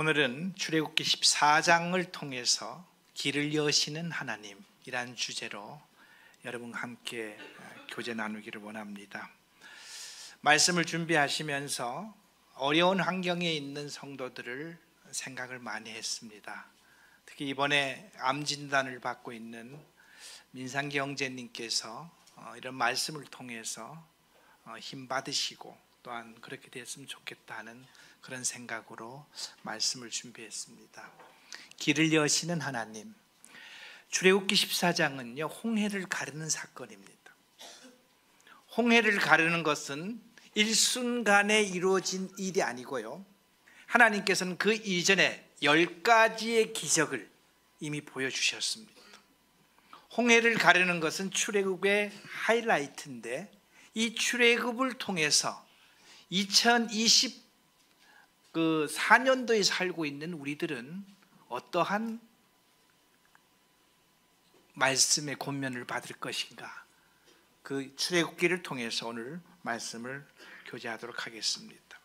오늘은 출애굽기 14장을 통해서 길을 여시는 하나님이란 주제로 여러분과 함께 교제 나누기를 원합니다. 말씀을 준비하시면서 어려운 환경에 있는 성도들을 생각을 많이 했습니다. 특히 이번에 암 진단을 받고 있는 민상기 형제님께서 이런 말씀을 통해서 힘 받으시고 또한 그렇게 됐으면 좋겠다는 그런 생각으로 말씀을 준비했습니다. 길을 여시는 하나님. 출애굽기 14장은요 홍해를 가르는 사건입니다. 홍해를 가르는 것은 일순간에 이루어진 일이 아니고요, 하나님께서는 그 이전에 10가지의 기적을 이미 보여주셨습니다. 홍해를 가르는 것은 출애굽의 하이라이트인데, 이 출애굽을 통해서 2024년도에 살고 있는 우리들은 어떠한 말씀의 권면을 받을 것인가, 그 출애굽기를 통해서 오늘 말씀을 교제하도록 하겠습니다.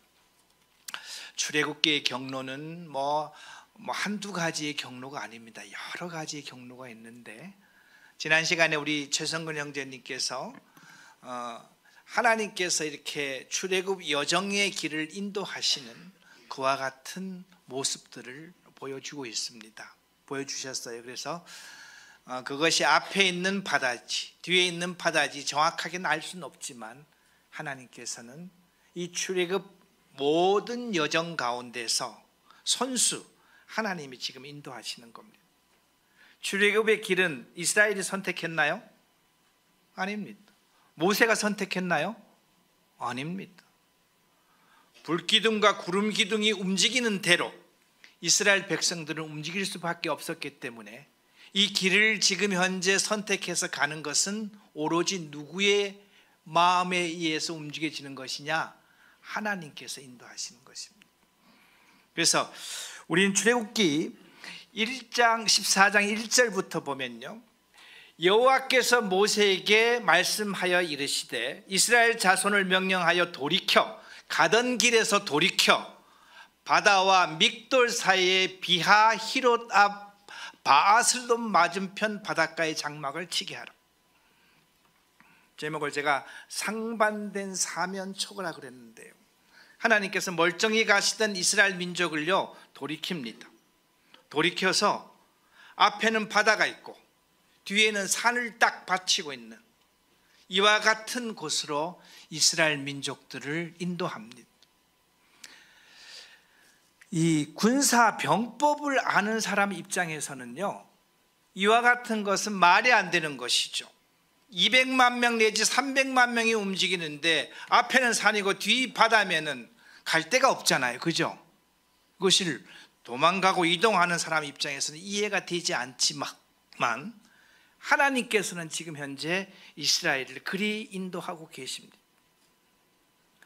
출애굽기의 경로는 한두 가지의 경로가 아닙니다. 여러 가지의 경로가 있는데, 지난 시간에 우리 최성근 형제님께서 하나님께서 이렇게 출애굽 여정의 길을 인도하시는 그와 같은 모습들을 보여주셨어요. 그래서 그것이 앞에 있는 바다지 뒤에 있는 바다지 정확하게는 알 수는 없지만, 하나님께서는 이 출애굽 모든 여정 가운데서 선수 하나님이 지금 인도하시는 겁니다. 출애굽의 길은 이스라엘이 선택했나요? 아닙니다. 모세가 선택했나요? 아닙니다. 불기둥과 구름기둥이 움직이는 대로 이스라엘 백성들은 움직일 수밖에 없었기 때문에 이 길을 지금 현재 선택해서 가는 것은 오로지 누구의 마음에 의해서 움직여지는 것이냐? 하나님께서 인도하시는 것입니다. 그래서 우리는 출애굽기 1장 14장 1절부터 보면요, 여호와께서 모세에게 말씀하여 이르시되 이스라엘 자손을 명령하여 돌이켜 가던 길에서 돌이켜 바다와 믹돌 사이에 비하 히롯 앞 바아슬론 맞은편 바닷가의 장막을 치게 하라. 제목을 제가 상반된 사면초가라 그랬는데요, 하나님께서 멀쩡히 가시던 이스라엘 민족을요 돌이킵니다. 돌이켜서 앞에는 바다가 있고 뒤에는 산을 딱 받치고 있는 이와 같은 곳으로 이스라엘 민족들을 인도합니다. 이 군사 병법을 아는 사람 입장에서는요, 이와 같은 것은 말이 안 되는 것이죠. 200만 명 내지 300만 명이 움직이는데 앞에는 산이고 뒤 바다면은 갈 데가 없잖아요, 그죠? 그것을 도망가고 이동하는 사람 입장에서는 이해가 되지 않지만, 하나님께서는 지금 현재 이스라엘을 그리 인도하고 계십니다.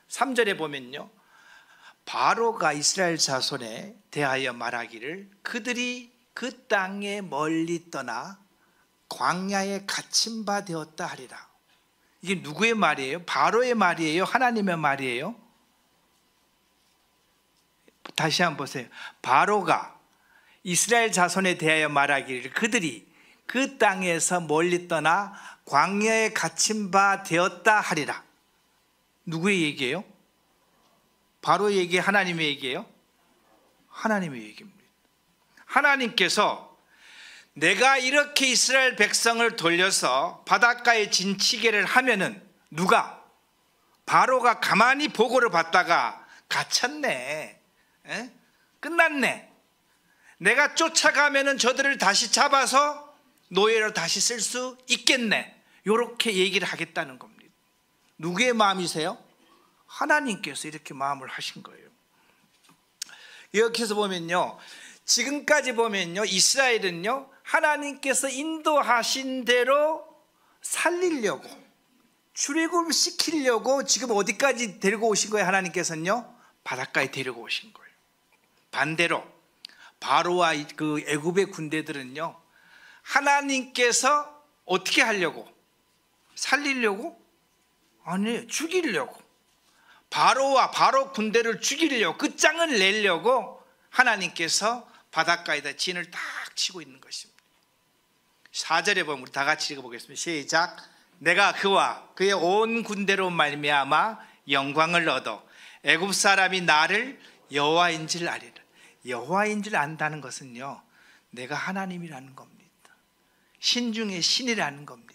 3절에 보면요, 바로가 이스라엘 자손에 대하여 말하기를 그들이 그 땅에 멀리 떠나 광야에 갇힌 바 되었다 하리라. 이게 누구의 말이에요? 바로의 말이에요? 하나님의 말이에요? 다시 한번 보세요. 바로가 이스라엘 자손에 대하여 말하기를 그들이 그 땅에서 멀리 떠나 광야에 갇힌 바 되었다 하리라. 누구의 얘기예요? 바로의 얘기, 하나님의 얘기예요? 하나님의 얘기입니다. 하나님께서 내가 이렇게 이스라엘 백성을 돌려서 바닷가에 진치게를 하면은 누가? 바로가 가만히 보고를 받다가 갇혔네, 끝났네, 내가 쫓아가면은 저들을 다시 잡아서 노예로 다시 쓸 수 있겠네, 이렇게 얘기를 하겠다는 겁니다. 누구의 마음이세요? 하나님께서 이렇게 마음을 하신 거예요. 여기서 보면요, 지금까지 보면요, 이스라엘은요 하나님께서 인도하신 대로 살리려고, 출애굽을 시키려고 지금 어디까지 데리고 오신 거예요? 하나님께서는요 바닷가에 데리고 오신 거예요. 반대로 바로와 그 애굽의 군대들은요 하나님께서 어떻게 하려고? 살리려고? 아니에요, 죽이려고. 바로와 바로 군대를 죽이려고, 끝장을 내려고 하나님께서 바닷가에다 진을 딱 치고 있는 것입니다. 4절에 보면 우리 다 같이 읽어보겠습니다. 시작. 내가 그와 그의 온 군대로 말미암아 영광을 얻어 애굽 사람이 나를 여호와인 줄 아리라. 여호와인 줄 안다는 것은요, 내가 하나님이라는 겁니다. 신 중에 신이라는 겁니다.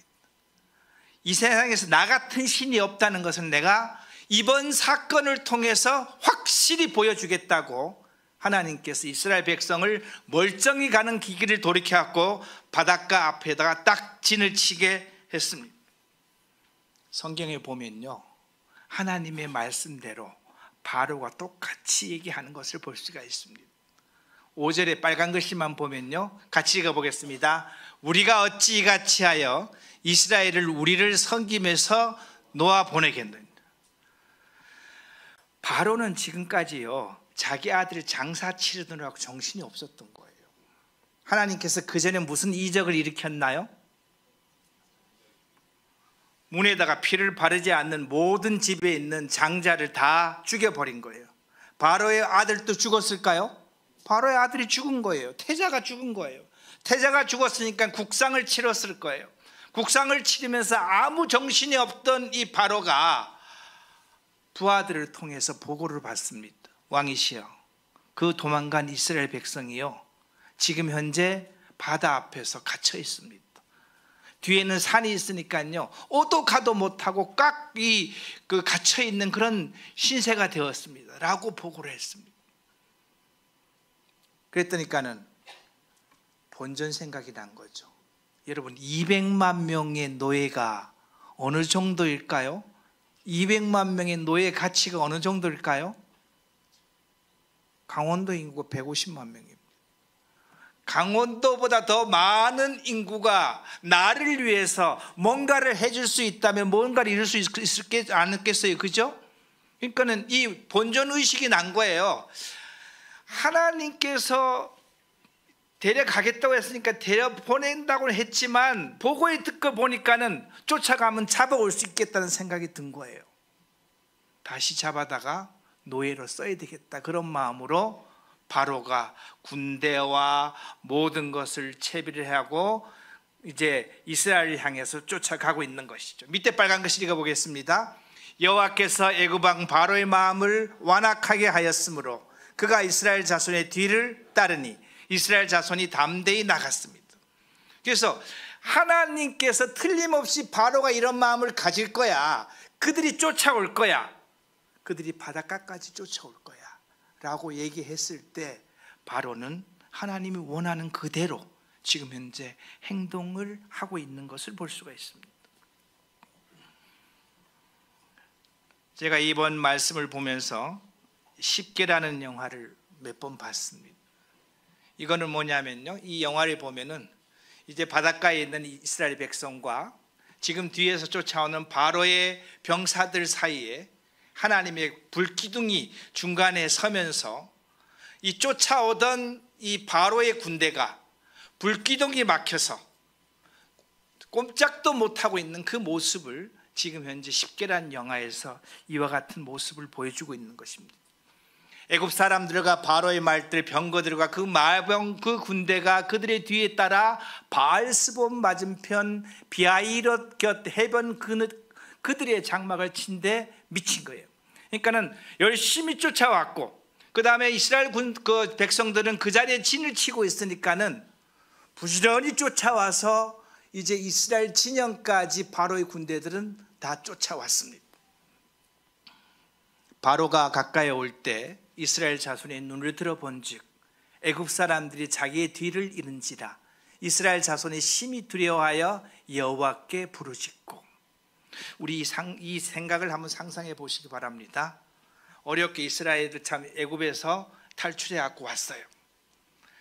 이 세상에서 나 같은 신이 없다는 것은 내가 이번 사건을 통해서 확실히 보여주겠다고 하나님께서 이스라엘 백성을 멀쩡히 가는 길을 돌이켜갖고 바닷가 앞에다가 딱 진을 치게 했습니다. 성경에 보면요, 하나님의 말씀대로 바로가 똑같이 얘기하는 것을 볼 수가 있습니다. 5절에 빨간 글씨만 보면요, 같이 읽어보겠습니다. 우리가 어찌 이같이 하여 이스라엘을 우리를 섬김에서 놓아 보내겠느냐. 바로는 지금까지요, 자기 아들 장사 치르느라고 정신이 없었던 거예요. 하나님께서 그 전에 무슨 이적을 일으켰나요? 문에다가 피를 바르지 않는 모든 집에 있는 장자를 다 죽여버린 거예요. 바로의 아들도 죽었을까요? 바로의 아들이 죽은 거예요. 태자가 죽은 거예요. 태자가 죽었으니까 국상을 치렀을 거예요. 국상을 치르면서 아무 정신이 없던 이 바로가 부하들을 통해서 보고를 받습니다. 왕이시여, 그 도망간 이스라엘 백성이요, 지금 현재 바다 앞에서 갇혀 있습니다. 뒤에는 산이 있으니까요, 오도 가도 못하고 꽉 갇혀 있는 그런 신세가 되었습니다 라고 보고를 했습니다. 그랬더니까는 본전 생각이 난 거죠. 여러분, 200만 명의 노예가 어느 정도일까요? 200만 명의 노예 가치가 어느 정도일까요? 강원도 인구가 150만 명입니다. 강원도보다 더 많은 인구가 나를 위해서 뭔가를 해줄 수 있다면 뭔가를 이룰 수 있지 않겠어요? 그죠? 그러니까는 이 본전의식이 난 거예요. 하나님께서 데려가겠다고 했으니까 데려보낸다고 했지만 보고에 듣고 보니까는 쫓아가면 잡아올 수 있겠다는 생각이 든 거예요. 다시 잡아다가 노예로 써야 되겠다, 그런 마음으로 바로가 군대와 모든 것을 채비를 하고 이제 이스라엘을 향해서 쫓아가고 있는 것이죠. 밑에 빨간 글씨 읽어보겠습니다. 여호와께서 애굽 왕 바로의 마음을 완악하게 하였으므로 그가 이스라엘 자손의 뒤를 따르니 이스라엘 자손이 담대히 나갔습니다. 그래서 하나님께서 틀림없이 바로가 이런 마음을 가질 거야, 그들이 쫓아올 거야, 그들이 바닷가까지 쫓아올 거야 라고 얘기했을 때 바로는 하나님이 원하는 그대로 지금 현재 행동을 하고 있는 것을 볼 수가 있습니다. 제가 이번 말씀을 보면서 십계라는 영화를 몇 번 봤습니다. 이거는 뭐냐면요, 이 영화를 보면은 이제 바닷가에 있는 이스라엘 백성과 지금 뒤에서 쫓아오는 바로의 병사들 사이에 하나님의 불기둥이 중간에 서면서 이 쫓아오던 이 바로의 군대가 불기둥이 막혀서 꼼짝도 못하고 있는 그 모습을 지금 현재 십계라는 영화에서 이와 같은 모습을 보여주고 있는 것입니다. 애굽 사람들과 바로의 말들 병거들과 그 마병 그 군대가 그들의 뒤에 따라 바알스본 맞은편 비아이롯 곁 해변 그들의 장막을 친데 미친 거예요. 그러니까는 열심히 쫓아왔고 그 다음에 이스라엘 그 백성들은 그 자리에 진을 치고 있으니까는 부지런히 쫓아와서 이제 이스라엘 진영까지 바로의 군대들은 다 쫓아왔습니다. 바로가 가까이 올 때 이스라엘 자손의 눈을 들어본즉 애굽 사람들이 자기의 뒤를 잃은지라 이스라엘 자손이 심히 두려워하여 여호와께 부르짖고. 우리 이 생각을 한번 상상해 보시기 바랍니다. 어렵게 이스라엘을 참 애굽에서 탈출해 갖고 왔어요.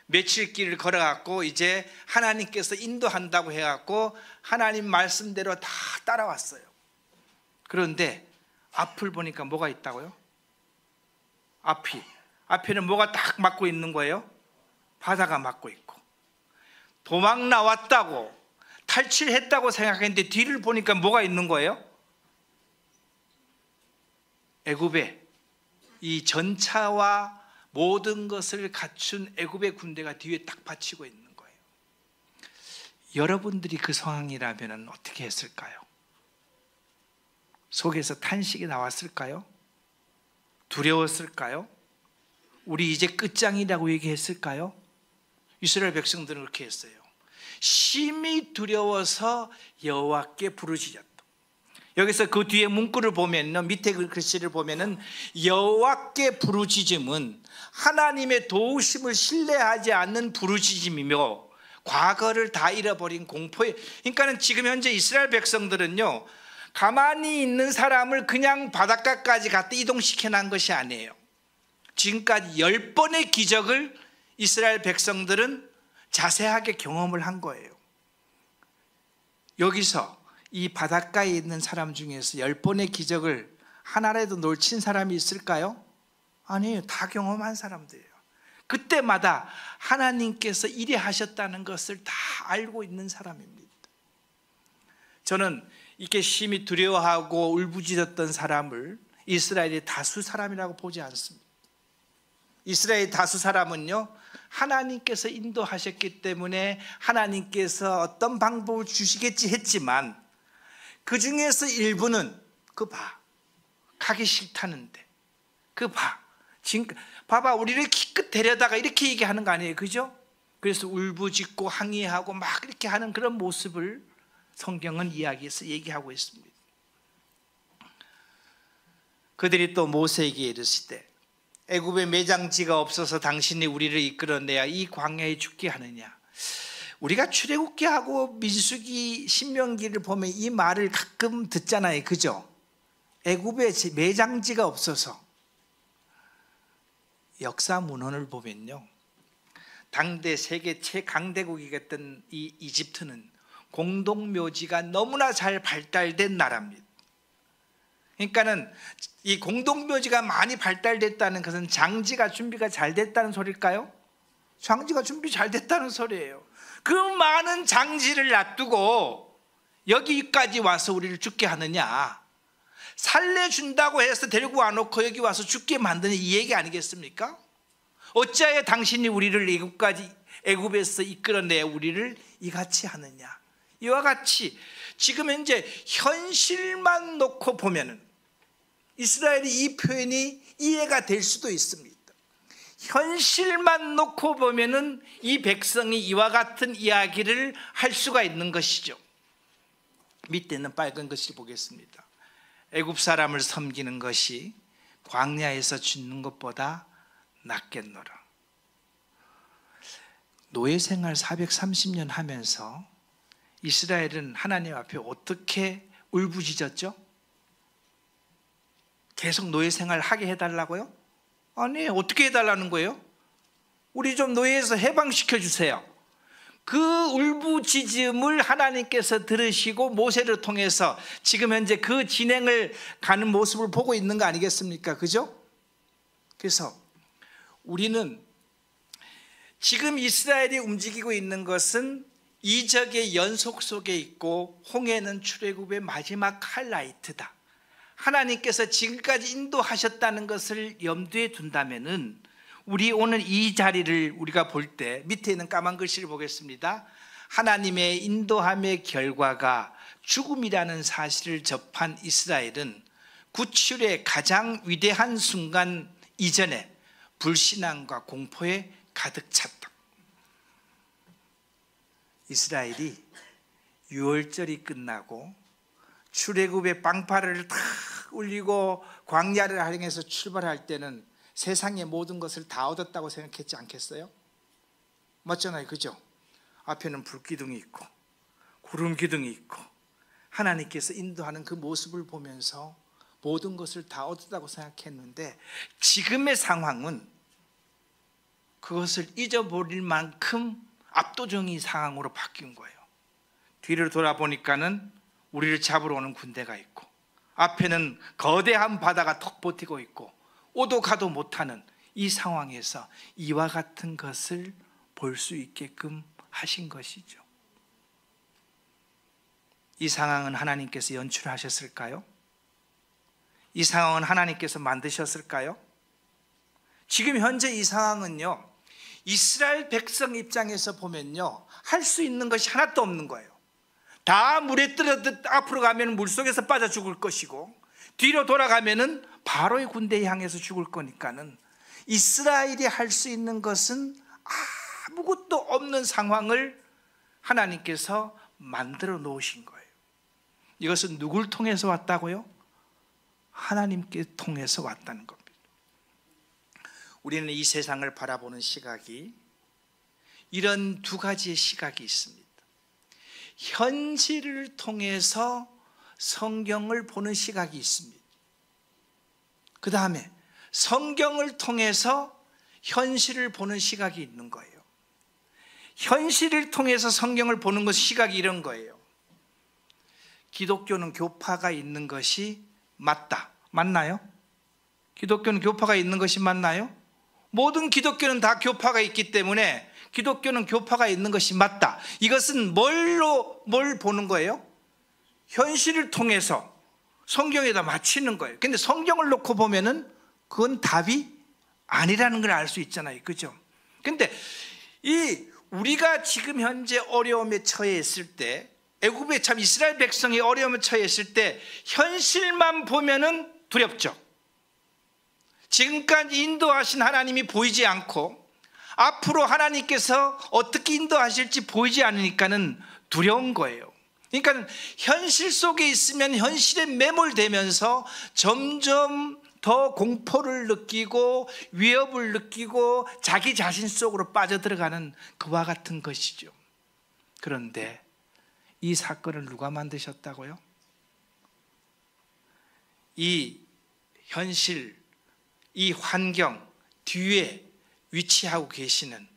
며칠 길을 걸어 갖고 이제 하나님께서 인도한다고 해 갖고 하나님 말씀대로 다 따라왔어요. 그런데 앞을 보니까 뭐가 있다고요? 앞에는 뭐가 딱 막고 있는 거예요? 바다가 막고 있고. 도망 나왔다고 탈출했다고 생각했는데 뒤를 보니까 뭐가 있는 거예요? 애굽에 이 전차와 모든 것을 갖춘 애굽의 군대가 뒤에 딱 받치고 있는 거예요. 여러분들이 그 상황이라면 어떻게 했을까요? 속에서 탄식이 나왔을까요? 두려웠을까요? 우리 이제 끝장이라고 얘기했을까요? 이스라엘 백성들은 그렇게 했어요. 심히 두려워서 여호와께 부르짖었다. 여기서 그 뒤에 문구를 보면, 밑에 그 글씨를 보면은 여호와께 부르짖음은 하나님의 도우심을 신뢰하지 않는 부르짖음이며 과거를 다 잃어버린 공포에, 그러니까는 지금 현재 이스라엘 백성들은요, 가만히 있는 사람을 그냥 바닷가까지 갖다 이동시켜 놓은 것이 아니에요. 지금까지 10번의 기적을 이스라엘 백성들은 자세하게 경험을 한 거예요. 여기서 이 바닷가에 있는 사람 중에서 10번의 기적을 하나라도 놓친 사람이 있을까요? 아니에요. 다 경험한 사람들이에요. 그때마다 하나님께서 이래 하셨다는 것을 다 알고 있는 사람입니다. 저는 이렇게 심히 두려워하고 울부짖었던 사람을 이스라엘의 다수 사람이라고 보지 않습니다. 이스라엘 다수 사람은요, 하나님께서 인도하셨기 때문에 하나님께서 어떤 방법을 주시겠지 했지만, 그 중에서 일부는 가기 싫다는데, 지금 봐봐, 우리를 기껏 데려다가 이렇게 얘기하는 거 아니에요, 그죠? 그래서 울부짖고 항의하고 막 이렇게 하는 그런 모습을 성경은 이야기해서 얘기하고 있습니다. 그들이 또 모세에게 이르시되 애굽에 매장지가 없어서 당신이 우리를 이끌어내야 이 광야에 죽게 하느냐. 우리가 출애굽기하고 민수기, 신명기를 보면 이 말을 가끔 듣잖아요, 그죠? 애굽에 매장지가 없어서. 역사 문헌을 보면요, 당대 세계 최강대국이었던 이 이집트는 공동묘지가 너무나 잘 발달된 나라입니다. 그러니까는 이 공동묘지가 많이 발달됐다는 것은 장지가 준비가 잘 됐다는 소리일까요? 장지가 준비 잘 됐다는 소리예요. 그 많은 장지를 놔두고 여기까지 와서 우리를 죽게 하느냐, 살려준다고 해서 데리고 와놓고 여기 와서 죽게 만드는 이 얘기 아니겠습니까? 어찌하여 당신이 우리를 애굽에서 이끌어내 우리를 이같이 하느냐. 이와 같이 지금 현재 현실만 놓고 보면은 이스라엘이 이 표현이 이해가 될 수도 있습니다. 현실만 놓고 보면은 이 백성이 이와 같은 이야기를 할 수가 있는 것이죠. 밑에는 빨간 것을 보겠습니다. 애굽 사람을 섬기는 것이 광야에서 죽는 것보다 낫겠노라. 노예 생활 430년 하면서 이스라엘은 하나님 앞에 어떻게 울부짖었죠? 계속 노예 생활 하게 해달라고요? 아니, 어떻게 해달라는 거예요? 우리 좀 노예에서 해방시켜 주세요. 그 울부짖음을 하나님께서 들으시고 모세를 통해서 지금 현재 그 진행을 가는 모습을 보고 있는 거 아니겠습니까? 그죠? 그래서 우리는 지금 이스라엘이 움직이고 있는 것은 이적의 연속 속에 있고 홍해는 출애굽의 마지막 하이라이트다. 하나님께서 지금까지 인도하셨다는 것을 염두에 둔다면은 우리 오늘 이 자리를 우리가 볼 때 밑에 있는 까만 글씨를 보겠습니다. 하나님의 인도함의 결과가 죽음이라는 사실을 접한 이스라엘은 구출의 가장 위대한 순간 이전에 불신앙과 공포에 가득 찼다. 이스라엘이 유월절이 끝나고 출애굽의 빵파를 탁 울리고 광야를 향해서 출발할 때는 세상의 모든 것을 다 얻었다고 생각했지 않겠어요? 맞잖아요, 그죠? 앞에는 불기둥이 있고 구름 기둥이 있고 하나님께서 인도하는 그 모습을 보면서 모든 것을 다 얻었다고 생각했는데 지금의 상황은 그것을 잊어버릴 만큼 압도적인 상황으로 바뀐 거예요. 뒤를 돌아보니까는 우리를 잡으러 오는 군대가 있고 앞에는 거대한 바다가 턱 버티고 있고 오도 가도 못하는 이 상황에서 이와 같은 것을 볼 수 있게끔 하신 것이죠. 이 상황은 하나님께서 연출하셨을까요? 이 상황은 하나님께서 만드셨을까요? 지금 현재 이 상황은요, 이스라엘 백성 입장에서 보면요, 할 수 있는 것이 하나도 없는 거예요. 다 물에 떨어져 앞으로 가면 물속에서 빠져 죽을 것이고, 뒤로 돌아가면은 바로의 군대에 향해서 죽을 거니까는 이스라엘이 할 수 있는 것은 아무것도 없는 상황을 하나님께서 만들어 놓으신 거예요. 이것은 누굴 통해서 왔다고요? 하나님께 통해서 왔다는 겁니다. 우리는 이 세상을 바라보는 시각이 이런 두 가지의 시각이 있습니다. 현실을 통해서 성경을 보는 시각이 있습니다. 그 다음에 성경을 통해서 현실을 보는 시각이 있는 거예요. 현실을 통해서 성경을 보는 것 시각이 이런 거예요. 기독교는 교파가 있는 것이 맞다. 맞나요? 기독교는 교파가 있는 것이 맞나요? 모든 기독교는 다 교파가 있기 때문에 기독교는 교파가 있는 것이 맞다. 이것은 뭘 보는 거예요? 현실을 통해서 성경에다 맞추는 거예요. 근데 성경을 놓고 보면은 그건 답이 아니라는 걸 알 수 있잖아요. 그죠? 근데 우리가 지금 현재 어려움에 처해 있을 때, 애굽에 참 이스라엘 백성이 어려움에 처해 있을 때 현실만 보면은 두렵죠. 지금까지 인도하신 하나님이 보이지 않고 앞으로 하나님께서 어떻게 인도하실지 보이지 않으니까는 두려운 거예요. 그러니까 현실 속에 있으면 현실에 매몰되면서 점점 더 공포를 느끼고 위협을 느끼고 자기 자신 속으로 빠져들어가는 그와 같은 것이죠. 그런데 이 사건을 누가 만드셨다고요? 이 현실, 이 환경 뒤에 위치하고 계시는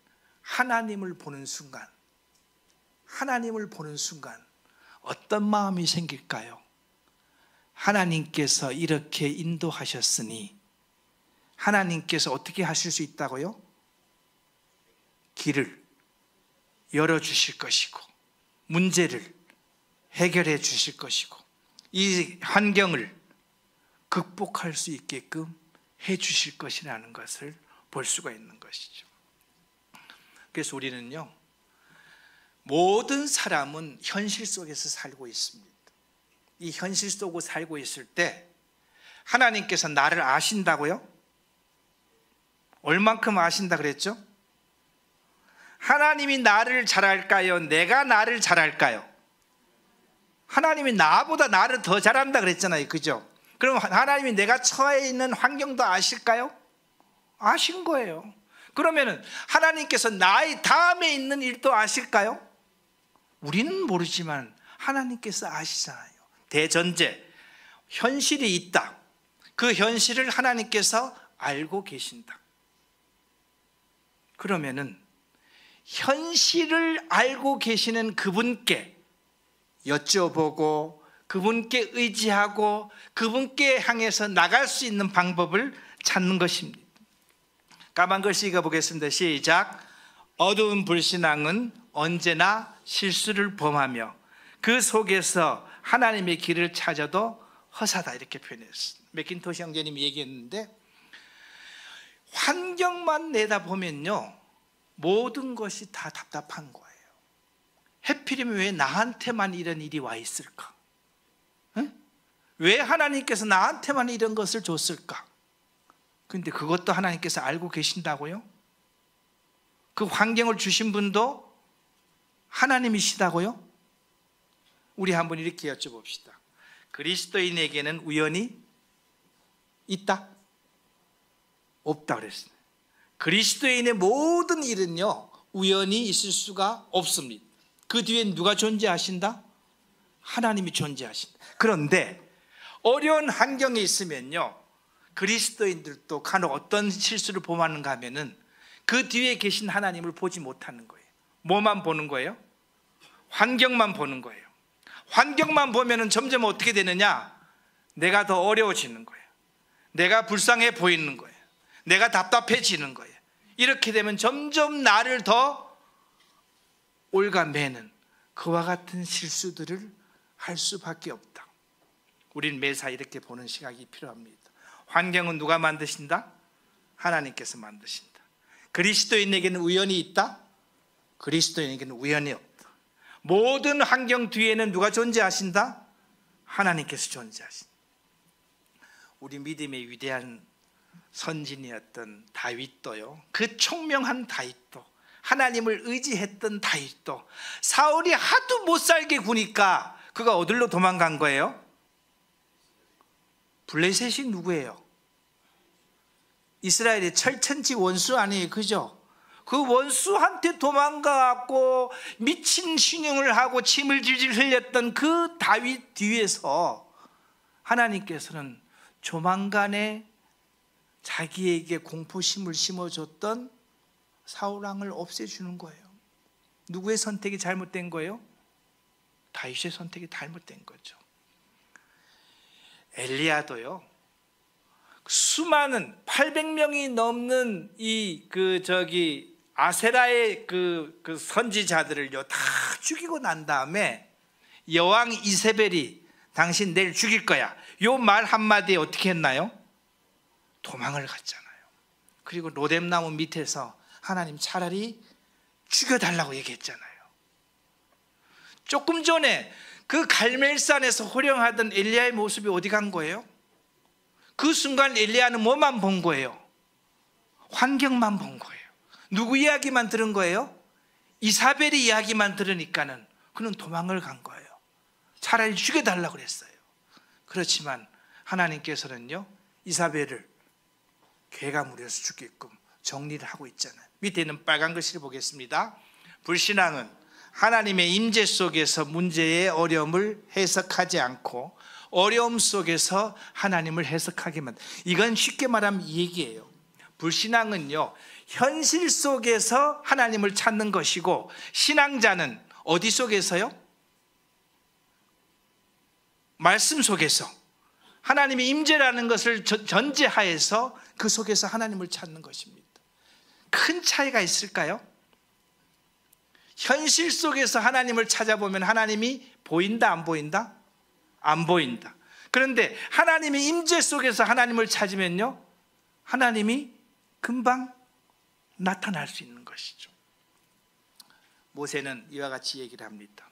하나님을 보는 순간, 하나님을 보는 순간 어떤 마음이 생길까요? 하나님께서 이렇게 인도하셨으니 하나님께서 어떻게 하실 수 있다고요? 길을 열어주실 것이고 문제를 해결해 주실 것이고 이 환경을 극복할 수 있게끔 해 주실 것이라는 것을 볼 수가 있는 것이죠. 그래서 우리는요, 모든 사람은 현실 속에서 살고 있습니다. 이 현실 속으로 살고 있을 때 하나님께서 나를 아신다고요? 얼만큼 아신다 그랬죠? 하나님이 나를 잘 알까요? 내가 나를 잘 알까요? 하나님이 나보다 나를 더 잘한다 그랬잖아요. 그죠? 그럼 하나님이 내가 처해 있는 환경도 아실까요? 아신 거예요. 그러면은 하나님께서 나의 다음에 있는 일도 아실까요? 우리는 모르지만 하나님께서 아시잖아요. 대전제, 현실이 있다. 그 현실을 하나님께서 알고 계신다. 그러면은 현실을 알고 계시는 그분께 여쭤보고 그분께 의지하고 그분께 향해서 나갈 수 있는 방법을 찾는 것입니다. 까만 글씨 읽어보겠습니다. 시작. 어두운 불신앙은 언제나 실수를 범하며 그 속에서 하나님의 길을 찾아도 허사다, 이렇게 표현했습니다. 맥킨토시 형제님이 얘기했는데, 환경만 내다보면요 모든 것이 다 답답한 거예요. 하필이면 왜 나한테만 이런 일이 와 있을까? 응? 왜 하나님께서 나한테만 이런 것을 줬을까? 근데 그것도 하나님께서 알고 계신다고요? 그 환경을 주신 분도 하나님이시다고요? 우리 한번 이렇게 여쭤봅시다. 그리스도인에게는 우연이 있다? 없다 그랬습니다. 그리스도인의 모든 일은요 우연이 있을 수가 없습니다. 그 뒤엔 누가 존재하신다? 하나님이 존재하신다. 그런데 어려운 환경에 있으면요 그리스도인들도 간혹 어떤 실수를 범하는가 하면은 그 뒤에 계신 하나님을 보지 못하는 거예요. 뭐만 보는 거예요? 환경만 보는 거예요. 환경만 보면은 점점 어떻게 되느냐? 내가 더 어려워지는 거예요. 내가 불쌍해 보이는 거예요. 내가 답답해지는 거예요. 이렇게 되면 점점 나를 더 올가매는 그와 같은 실수들을 할 수밖에 없다. 우리는 매사 이렇게 보는 시각이 필요합니다. 환경은 누가 만드신다? 하나님께서 만드신다. 그리스도인에게는 우연이 있다? 그리스도인에게는 우연이 없다. 모든 환경 뒤에는 누가 존재하신다? 하나님께서 존재하신다. 우리 믿음의 위대한 선진이었던 다윗도요, 그 총명한 다윗도, 하나님을 의지했던 다윗도 사울이 하도 못 살게 구니까 그가 어디로 도망간 거예요? 블레셋이 누구예요? 이스라엘의 철천지 원수 아니에요, 그죠? 그 원수한테 도망가갖고 미친 신용을 하고 침을 질질 흘렸던 그 다윗 뒤에서 하나님께서는 조만간에 자기에게 공포심을 심어줬던 사울왕을 없애주는 거예요. 누구의 선택이 잘못된 거예요? 다윗의 선택이 잘못된 거죠. 엘리야도요, 수많은 800명이 넘는 아세라의 그 선지자들을요 다 죽이고 난 다음에 여왕 이세벨이 당신 내일 죽일 거야, 요 말 한마디에 어떻게 했나요? 도망을 갔잖아요. 그리고 로뎀나무 밑에서 하나님 차라리 죽여달라고 얘기했잖아요. 조금 전에 그 갈멜산에서 호령하던 엘리야의 모습이 어디 간 거예요? 그 순간 엘리야는 뭐만 본 거예요? 환경만 본 거예요. 누구 이야기만 들은 거예요? 이사벨의 이야기만 들으니까는 그는 도망을 간 거예요. 차라리 죽여달라고 그랬어요. 그렇지만 하나님께서는요, 이사벨을 괴가 무려서 죽게끔 정리를 하고 있잖아요. 밑에 있는 빨간 글씨를 보겠습니다. 불신앙은 하나님의 임재 속에서 문제의 어려움을 해석하지 않고 어려움 속에서 하나님을 해석하기만. 이건 쉽게 말하면 이 얘기예요. 불신앙은요, 현실 속에서 하나님을 찾는 것이고, 신앙자는 어디 속에서요? 말씀 속에서 하나님의 임재라는 것을 전제하에서 그 속에서 하나님을 찾는 것입니다. 큰 차이가 있을까요? 현실 속에서 하나님을 찾아보면 하나님이 보인다, 안 보인다? 안 보인다. 그런데 하나님의 임재 속에서 하나님을 찾으면요, 하나님이 금방 나타날 수 있는 것이죠. 모세는 이와 같이 얘기를 합니다.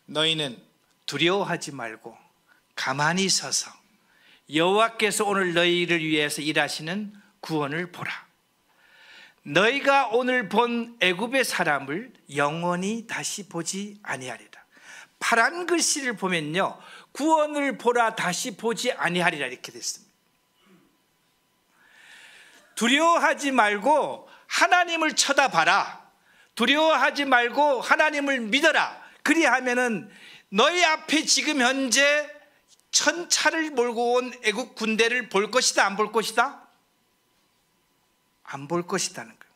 너희는 두려워하지 말고 가만히 서서 여호와께서 오늘 너희를 위해서 일하시는 구원을 보라. 너희가 오늘 본 애굽의 사람을 영원히 다시 보지 아니하리라. 파란 글씨를 보면요, 구원을 보라, 다시 보지 아니하리라 이렇게 됐습니다. 두려워하지 말고 하나님을 쳐다봐라. 두려워하지 말고 하나님을 믿어라. 그리하면은 너희 앞에 지금 현재 천차를 몰고 온 애국 군대를 볼 것이다, 안 볼 것이다? 안 볼 것이다는 거예요.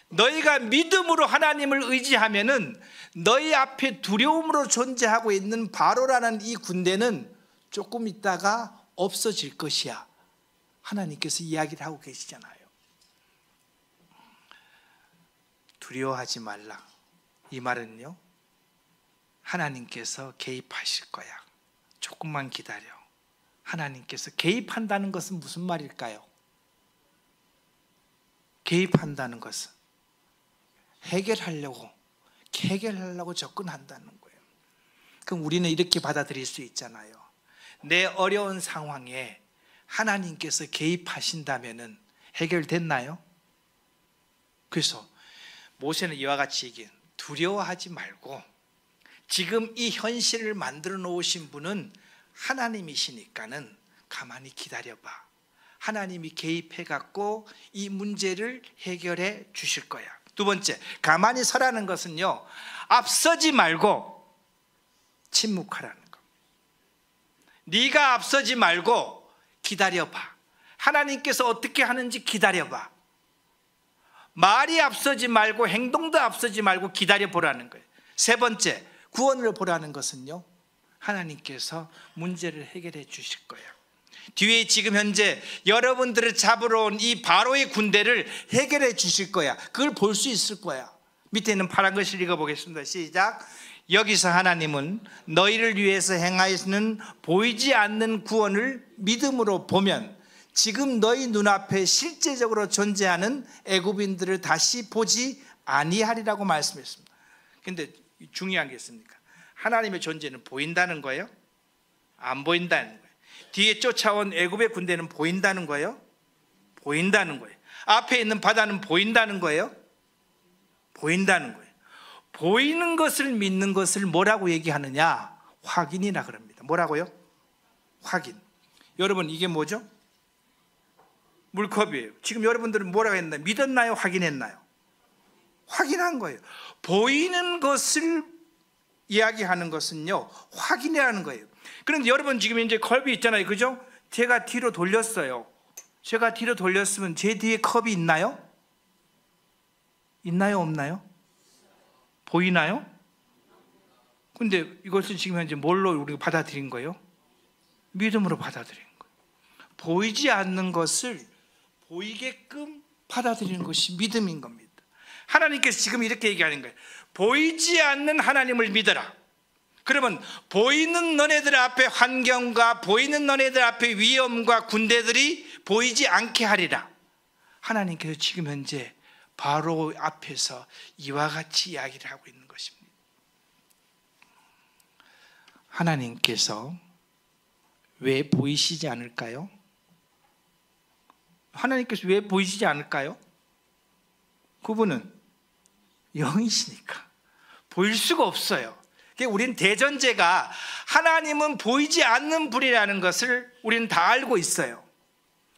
너희가 믿음으로 하나님을 의지하면은 너희 앞에 두려움으로 존재하고 있는 바로라는 이 군대는 조금 있다가 없어질 것이야. 하나님께서 이야기를 하고 계시잖아요. 두려워하지 말라. 이 말은요, 하나님께서 개입하실 거야. 조금만 기다려. 하나님께서 개입한다는 것은 무슨 말일까요? 개입한다는 것은 해결하려고 접근한다는 거예요. 그럼 우리는 이렇게 받아들일 수 있잖아요. 내 어려운 상황에 하나님께서 개입하신다면은 해결됐나요? 그래서 모세는 이와 같이 얘기해요. 두려워하지 말고 지금 이 현실을 만들어 놓으신 분은 하나님이시니까는 가만히 기다려봐. 하나님이 개입해 갖고 이 문제를 해결해 주실 거야. 두 번째, 가만히 서라는 것은요, 앞서지 말고 침묵하라는 거. 네가 앞서지 말고 기다려봐. 하나님께서 어떻게 하는지 기다려봐. 말이 앞서지 말고 행동도 앞서지 말고 기다려보라는 거예요. 세 번째, 구원을 보라는 것은요, 하나님께서 문제를 해결해 주실 거예요. 뒤에 지금 현재 여러분들을 잡으러 온 이 바로의 군대를 해결해 주실 거야. 그걸 볼 수 있을 거야. 밑에 있는 파란 글씨를 읽어보겠습니다. 시작. 여기서 하나님은 너희를 위해서 행하시는 보이지 않는 구원을 믿음으로 보면 지금 너희 눈앞에 실제적으로 존재하는 애굽인들을 다시 보지 아니하리라고 말씀했습니다. 그런데 중요한 게 있습니까? 하나님의 존재는 보인다는 거예요? 안 보인다는 거예요. 뒤에 쫓아온 애굽의 군대는 보인다는 거예요? 보인다는 거예요. 앞에 있는 바다는 보인다는 거예요? 보인다는 거예요. 보이는 것을 믿는 것을 뭐라고 얘기하느냐? 확인이라 그럽니다. 뭐라고요? 확인. 여러분, 이게 뭐죠? 물컵이에요. 지금 여러분들은 뭐라고 했나요? 믿었나요? 확인했나요? 확인한 거예요. 보이는 것을 이야기하는 것은요, 확인이라는 거예요. 그런데 여러분, 지금 이제 컵이 있잖아요. 그죠? 제가 뒤로 돌렸어요. 제가 뒤로 돌렸으면 제 뒤에 컵이 있나요? 있나요? 없나요? 보이나요? 근데 이것을 지금 현재 뭘로 우리가 받아들인 거예요? 믿음으로 받아들인 거예요. 보이지 않는 것을 보이게끔 받아들이는 것이 믿음인 겁니다. 하나님께서 지금 이렇게 얘기하는 거예요. 보이지 않는 하나님을 믿어라. 그러면 보이는 너네들 앞에 환경과 보이는 너네들 앞에 위험과 군대들이 보이지 않게 하리라. 하나님께서 지금 현재 바로 앞에서 이와 같이 이야기를 하고 있는 것입니다. 하나님께서 왜 보이시지 않을까요? 하나님께서 왜 보이시지 않을까요? 그분은 영이시니까 보일 수가 없어요. 우리는 대전제가 하나님은 보이지 않는 분이라는 것을 우리는 다 알고 있어요.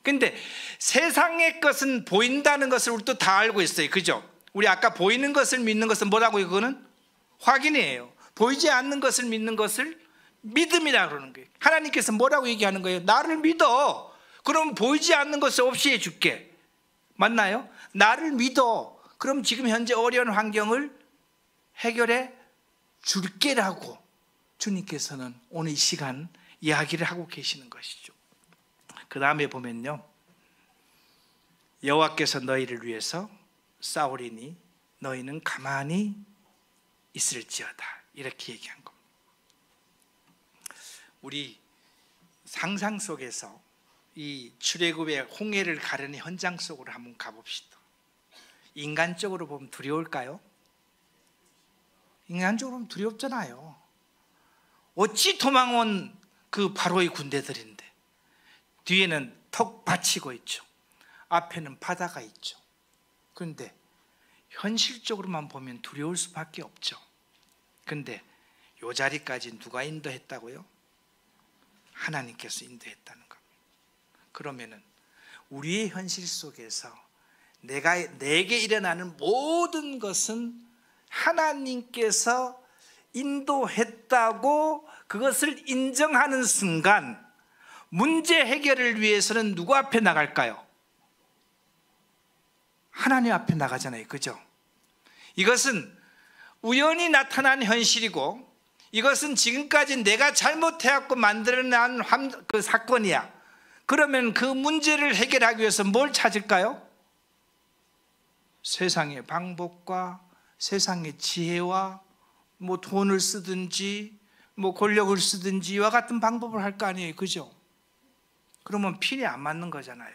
근데 세상의 것은 보인다는 것을 우리도 다 알고 있어요. 그죠? 우리 아까 보이는 것을 믿는 것은 뭐라고요? 그거는 확인이에요. 보이지 않는 것을 믿는 것을 믿음이라고 그러는 거예요. 하나님께서 뭐라고 얘기하는 거예요? 나를 믿어. 그럼 보이지 않는 것을 없이 해줄게. 맞나요? 나를 믿어. 그럼 지금 현재 어려운 환경을 해결해 줄게라고 주님께서는 오늘 이 시간 이야기를 하고 계시는 것이죠. 그 다음에 보면요, 여호와께서 너희를 위해서 싸우리니 너희는 가만히 있을지어다, 이렇게 얘기한 겁니다. 우리 상상 속에서 이 출애굽의 홍해를 가르는 현장 속으로 한번 가봅시다. 인간적으로 보면 두려울까요? 인간적으로 보면 두렵잖아요. 어찌 도망온 그 바로의 군대들인데 뒤에는 턱 받치고 있죠. 앞에는 바다가 있죠. 그런데 현실적으로만 보면 두려울 수밖에 없죠. 그런데 이 자리까지 누가 인도했다고요? 하나님께서 인도했다는 겁니다. 그러면은 우리의 현실 속에서 내게 일어나는 모든 것은 하나님께서 인도했다고 그것을 인정하는 순간 문제 해결을 위해서는 누구 앞에 나갈까요? 하나님 앞에 나가잖아요. 그죠? 이것은 우연히 나타난 현실이고 이것은 지금까지 내가 잘못해갖고 만들어낸 그 사건이야. 그러면 그 문제를 해결하기 위해서 뭘 찾을까요? 세상의 방법과 세상의 지혜와 뭐 돈을 쓰든지 뭐 권력을 쓰든지 이와 같은 방법을 할 거 아니에요. 그죠? 그러면 필이 안 맞는 거잖아요.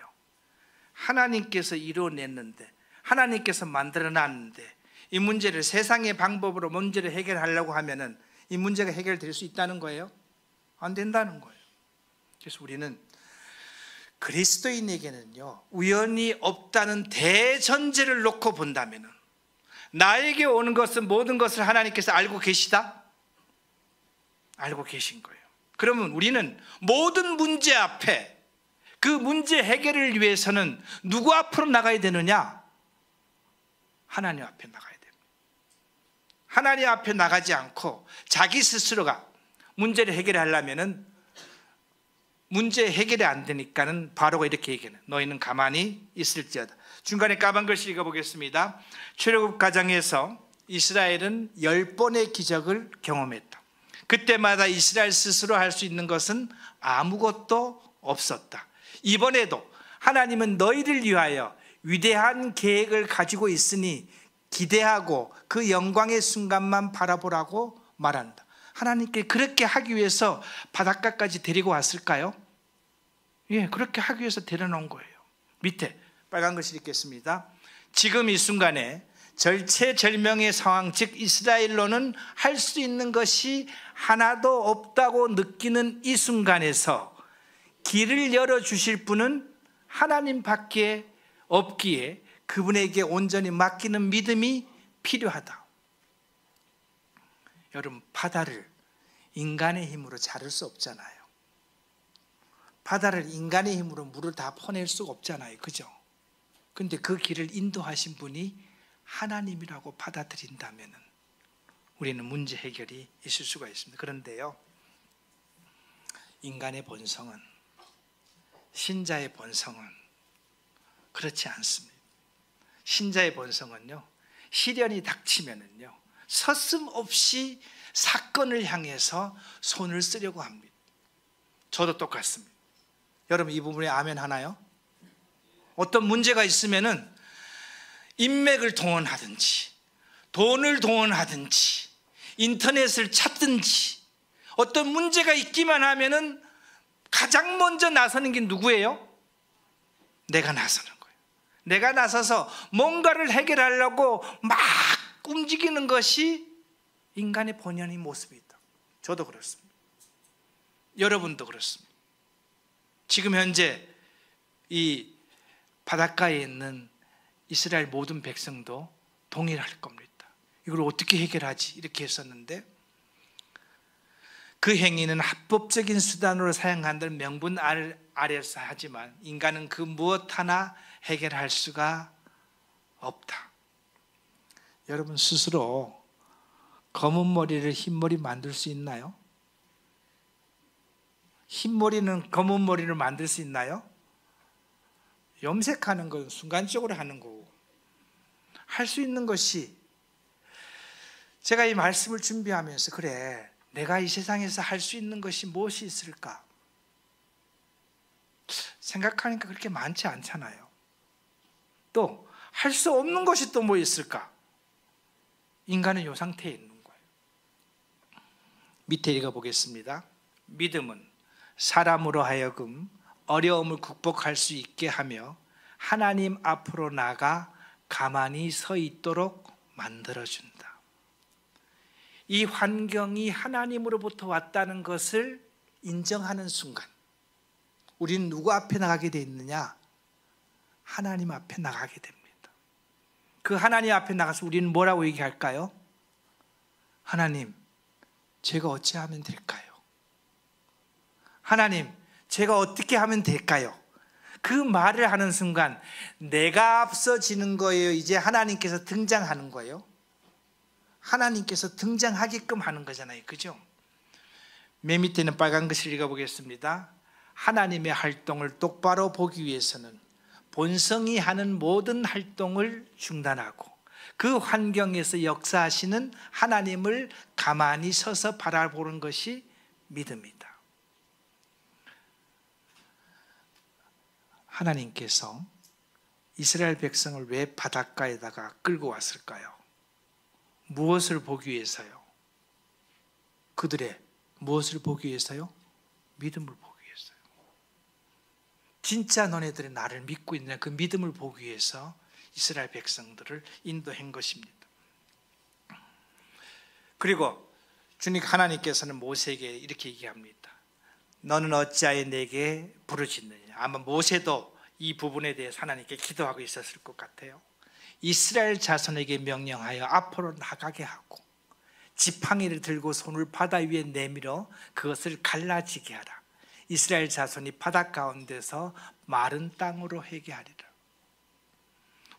하나님께서 이루어냈는데 하나님께서 만들어놨는데 이 문제를 세상의 방법으로 문제를 해결하려고 하면은 이 문제가 해결될 수 있다는 거예요? 안 된다는 거예요. 그래서 우리는 그리스도인에게는요, 우연이 없다는 대전제를 놓고 본다면은 나에게 오는 것은 모든 것을 하나님께서 알고 계시다? 알고 계신 거예요. 그러면 우리는 모든 문제 앞에 그 문제 해결을 위해서는 누구 앞으로 나가야 되느냐? 하나님 앞에 나가야 됩니다. 하나님 앞에 나가지 않고 자기 스스로가 문제를 해결하려면은 문제 해결이 안 되니까는 바로가 이렇게 얘기해요. 너희는 가만히 있을지어다. 중간에 까만 글씨 읽어보겠습니다. 출애굽 가정에서 이스라엘은 10번의 기적을 경험했다. 그때마다 이스라엘 스스로 할 수 있는 것은 아무것도 없었다. 이번에도 하나님은 너희를 위하여 위대한 계획을 가지고 있으니 기대하고 그 영광의 순간만 바라보라고 말한다. 하나님께 그렇게 하기 위해서 바닷가까지 데리고 왔을까요? 예, 그렇게 하기 위해서 데려놓은 거예요. 밑에 빨간 글씨 읽겠습니다. 지금 이 순간에 절체절명의 상황, 즉 이스라엘로는 할 수 있는 것이 하나도 없다고 느끼는 이 순간에서 길을 열어주실 분은 하나님밖에 없기에 그분에게 온전히 맡기는 믿음이 필요하다. 여러분, 바다를 인간의 힘으로 자를 수 없잖아요. 바다를 인간의 힘으로 물을 다 퍼낼 수가 없잖아요. 그죠? 근데 그 길을 인도하신 분이 하나님이라고 받아들인다면 우리는 문제 해결이 있을 수가 있습니다. 그런데요, 인간의 본성은, 신자의 본성은 그렇지 않습니다. 신자의 본성은요, 시련이 닥치면은요, 서슴없이 사건을 향해서 손을 쓰려고 합니다. 저도 똑같습니다. 여러분, 이 부분에 아멘 하나요? 어떤 문제가 있으면은 인맥을 동원하든지, 돈을 동원하든지, 인터넷을 찾든지, 어떤 문제가 있기만 하면은 가장 먼저 나서는 게 누구예요? 내가 나서는 거예요. 내가 나서서 뭔가를 해결하려고 막 움직이는 것이 인간의 본연의 모습이다. 저도 그렇습니다. 여러분도 그렇습니다. 지금 현재 이 바닷가에 있는 이스라엘 모든 백성도 동일할 겁니다. 이걸 어떻게 해결하지? 이렇게 했었는데, 그 행위는 합법적인 수단으로 사용한다는 명분 아래서 하지만 인간은 그 무엇 하나 해결할 수가 없다. 여러분, 스스로 검은 머리를 흰 머리 만들 수 있나요? 흰 머리는 검은 머리를 만들 수 있나요? 염색하는 건 순간적으로 하는 거고, 할 수 있는 것이, 제가 이 말씀을 준비하면서 그래, 내가 이 세상에서 할 수 있는 것이 무엇이 있을까 생각하니까 그렇게 많지 않잖아요. 또 할 수 없는 것이 또 뭐 있을까? 인간은 이 상태에 있는 거예요. 밑에 읽어보겠습니다. 믿음은 사람으로 하여금 어려움을 극복할 수 있게 하며 하나님 앞으로 나가 가만히 서 있도록 만들어준다. 이 환경이 하나님으로부터 왔다는 것을 인정하는 순간, 우리는 누구 앞에 나가게 돼 있느냐? 하나님 앞에 나가게 됩니다. 그 하나님 앞에 나가서 우리는 뭐라고 얘기할까요? 하나님, 제가 어찌하면 될까요? 하나님, 제가 어떻게 하면 될까요? 그 말을 하는 순간 내가 앞서지는 거예요? 이제 하나님께서 등장하는 거예요? 하나님께서 등장하게끔 하는 거잖아요. 그죠? 맨 밑에는 빨간 글씨를 읽어보겠습니다. 하나님의 활동을 똑바로 보기 위해서는 본성이 하는 모든 활동을 중단하고 그 환경에서 역사하시는 하나님을 가만히 서서 바라보는 것이 믿음이다. 하나님께서 이스라엘 백성을 왜 바닷가에다가 끌고 왔을까요? 무엇을 보기 위해서요? 그들의 무엇을 보기 위해서요? 믿음을 보기 위해서요. 진짜 너네들이 나를 믿고 있느냐, 그 믿음을 보기 위해서 이스라엘 백성들을 인도한 것입니다. 그리고 주님 하나님께서는 모세에게 이렇게 얘기합니다. 너는 어찌하여 내게 부르짖느냐. 아마 모세도 이 부분에 대해서 하나님께 기도하고 있었을 것 같아요. 이스라엘 자손에게 명령하여 앞으로 나가게 하고 지팡이를 들고 손을 바다 위에 내밀어 그것을 갈라지게 하라. 이스라엘 자손이 바다 가운데서 마른 땅으로 회개하리라.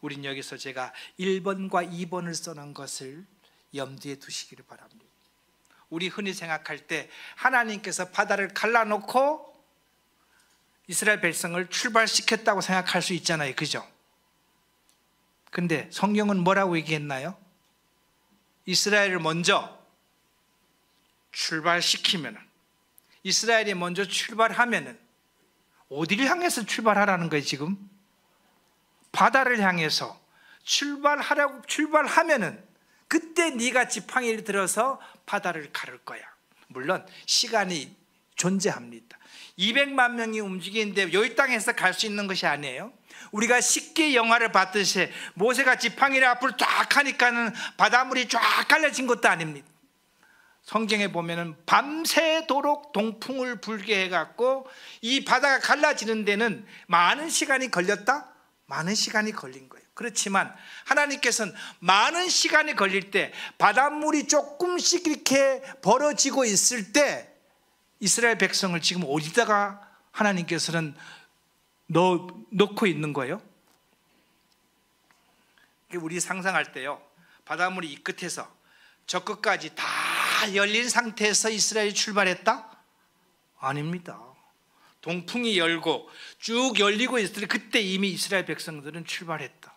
우린 여기서 제가 1번과 2번을 써놓은 것을 염두에 두시기를 바랍니다. 우리 흔히 생각할 때 하나님께서 바다를 갈라놓고 이스라엘 백성을 출발시켰다고 생각할 수 있잖아요. 그죠? 근데 성경은 뭐라고 얘기했나요? 이스라엘을 먼저 출발시키면은, 이스라엘이 먼저 출발하면은 어디를 향해서 출발하라는 거예요? 지금 바다를 향해서 출발하면은 그때 네가 지팡이를 들어서 바다를 가를 거야. 물론 시간이 존재합니다. 200만 명이 움직이는데 여기 땅에서 갈 수 있는 것이 아니에요. 우리가 쉽게 영화를 봤듯이 모세가 지팡이를 앞으로 쫙 하니까는 바닷물이 쫙 갈라진 것도 아닙니다. 성경에 보면은 밤새도록 동풍을 불게 해갖고 이 바다가 갈라지는 데는 많은 시간이 걸렸다? 많은 시간이 걸린 거예요. 그렇지만 하나님께서는 많은 시간이 걸릴 때 바닷물이 조금씩 이렇게 벌어지고 있을 때 이스라엘 백성을 지금 어디다가 하나님께서는 넣고 있는 거예요? 우리 상상할 때요, 바닷물이 이 끝에서 저 끝까지 다 열린 상태에서 이스라엘이 출발했다? 아닙니다. 동풍이 열고 쭉 열리고 있을 때 그때 이미 이스라엘 백성들은 출발했다.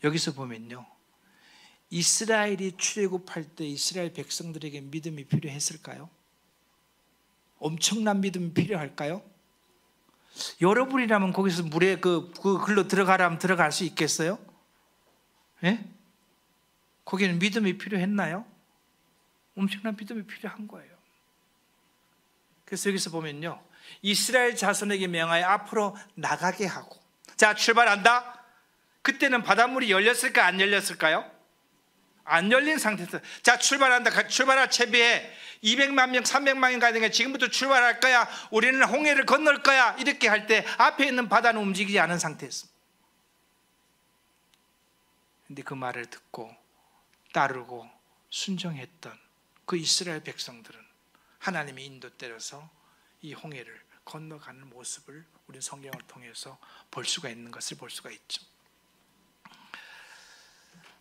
여기서 보면요, 이스라엘이 출애굽할 때 이스라엘 백성들에게 믿음이 필요했을까요? 엄청난 믿음이 필요할까요? 여러분이라면 거기서 물에 그 글로 들어가라면 들어갈 수 있겠어요? 예? 거기는 믿음이 필요했나요? 엄청난 믿음이 필요한 거예요. 그래서 여기서 보면요, 이스라엘 자손에게 명하여 앞으로 나가게 하고, 자 출발한다. 그때는 바닷물이 열렸을까 안 열렸을까요? 안 열린 상태에서 자 출발한다. 출발할 채비에 200만 명 300만 명 가는 게 지금부터 출발할 거야, 우리는 홍해를 건널 거야, 이렇게 할 때 앞에 있는 바다는 움직이지 않은 상태였습니다. 근데 그 말을 듣고 따르고 순종했던 그 이스라엘 백성들은 하나님의 인도 때려서 이 홍해를 건너가는 모습을 우리 성경을 통해서 볼 수가 있는 것을 볼 수가 있죠.